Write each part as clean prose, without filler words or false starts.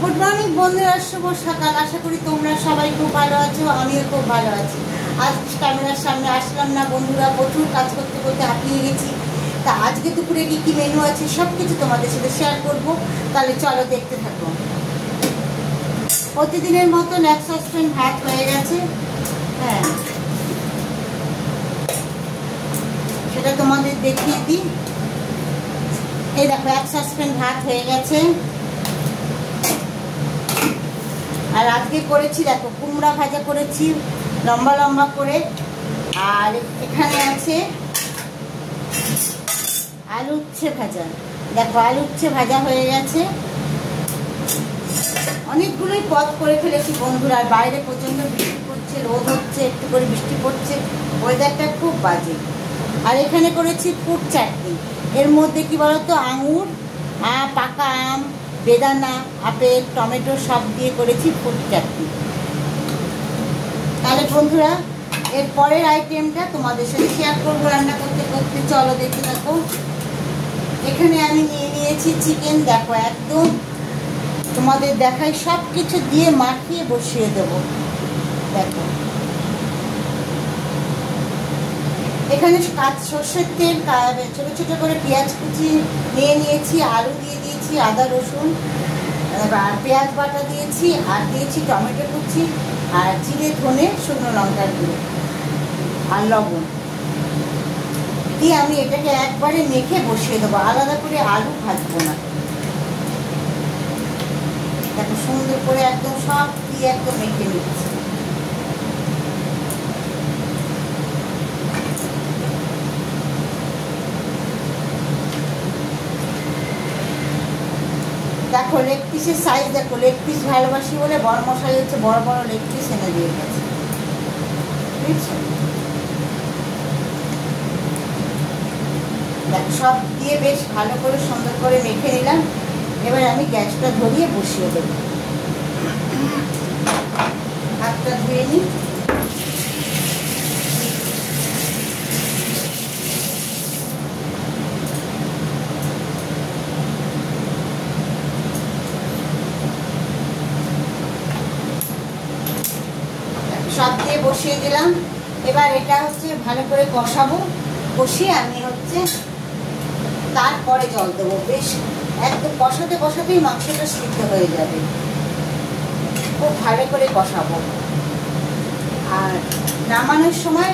Good morning বন্ধুরা, শুভ সকাল। আশা করি তোমরা সবাই খুব ভালো আছো, আমিও খুব ভালো আছি। আজ ক্যামেরার সামনে আসলাম না বন্ধুরা, প্রচুর কাজ করতে করতে হাঁপিয়ে গেছি। তা আজকে দুপুরে কী কী মেনু আছে সব কিছু তোমাদের সাথে শেয়ার করব। তাহলে চলো দেখতে থাকো। প্রতিদিনের মতন এক সসপ্যান ভাত হয়ে গেছে। হ্যাঁ, সেটা তোমাদের দেখিয়ে দিই। এই দেখো, এক সসপ্যান ভাত হয়ে গেছে। আর আজকে করেছি দেখো কুমড়া ভাজা করেছি লম্বা লম্বা করে। আর এখানে আছে আলু উচ্ছে ভাজা। দেখো আলু উচ্ছে ভাজা হয়ে গেছে। অনেকগুলোই পদ করে ফেলেছি বন্ধুরা। আর বাইরে প্রচণ্ড বৃষ্টি পড়ছে, রোদ হচ্ছে, একটু করে বৃষ্টি পড়ছে, ওয়েদারটা খুব বাজে। আর এখানে করেছি ফুড চাটনি। এর মধ্যে কি বলতো, আঙুর, পাকা আম, বেদানা, আপেল, টমেটো সব দিয়ে করেছি ফুড চাটনি। তাহলে বন্ধুরা এর পরের আইটেমটা তোমাদের সাথে শেয়ার করবো রান্না করতে করতে। চলো দেখতে থাকো। এখানে আমি নিয়ে নিয়েছি চিকেন। দেখো একদম তোমাদের দেখাই, সব কিছু দিয়ে মাখিয়ে বসিয়ে দেবো। দেখো এখানে সর্ষের তেল, ছোটো ছোটো করে পেঁয়াজ কুচি নিয়ে নিয়েছি, আলু দিয়ে দিয়েছি, আদা রসুন আর পেঁয়াজ বাটা দিয়েছি, আর দিয়েছি টমেটো কুচি, আর জিরে ধনে শুকনো লঙ্কার গুঁড়ো আর লবণ দিয়ে আমি এটাকে একবারে মেখে বসিয়ে দেবো। আলাদা করে আলু ভাজবো না। দেখো সুন্দর করে একদম সব দিয়ে একদম মেখে নিচ্ছি। দেখো লেগ পিসের সাইজ দেখো, লেগ পিস ভালোবাসি বলে বড় মশাই হচ্ছে বড় বড় লেগ পিস এনে দিয়ে গেছে, বুঝছো? দেখ সব দিয়ে বেশ ভালো করে সুন্দর করে মেখে নিলাম। এবার আমি গ্যাসটা ধরিয়ে বসিয়ে দেবো। হাতটা ধুয়ে নিই। সব দিয়ে বসিয়ে দিলাম। এবার এটা হচ্ছে ভালো করে কষাবো। কষিয়ে আমি হচ্ছে তারপরে জল দেবো। বেশ একদম কষাতে কষাতেই মাংসটা সিদ্ধ হয়ে যাবে। খুব ভালো করে কষাবো। আর নামানোর সময়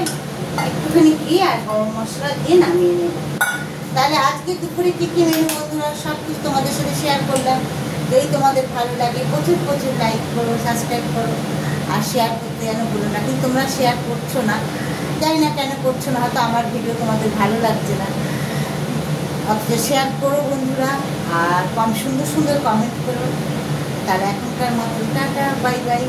একটুখানি ঘি আর গরম মশলা দিয়ে নামিয়ে নেব। তাহলে আজকে দুপুরে কী কী মেনু বন্ধুরা সব কিছু তোমাদের সাথে শেয়ার করলাম। যদি তোমাদের ভালো লাগে প্রচুর প্রচুর লাইক করো, সাবস্ক্রাইব করো, আর শেয়ার করতে যেন ভুলো না। কিন্তু তোমরা শেয়ার করছো না, জানি না কেন করছো না। হয়তো আমার ভিডিও তোমাদের ভালো লাগছে না। অথচ শেয়ার করো বন্ধুরা, আর সুন্দর সুন্দর কমেন্ট করো। তাহলে এখনকার মতো টাটা, বাই বাই।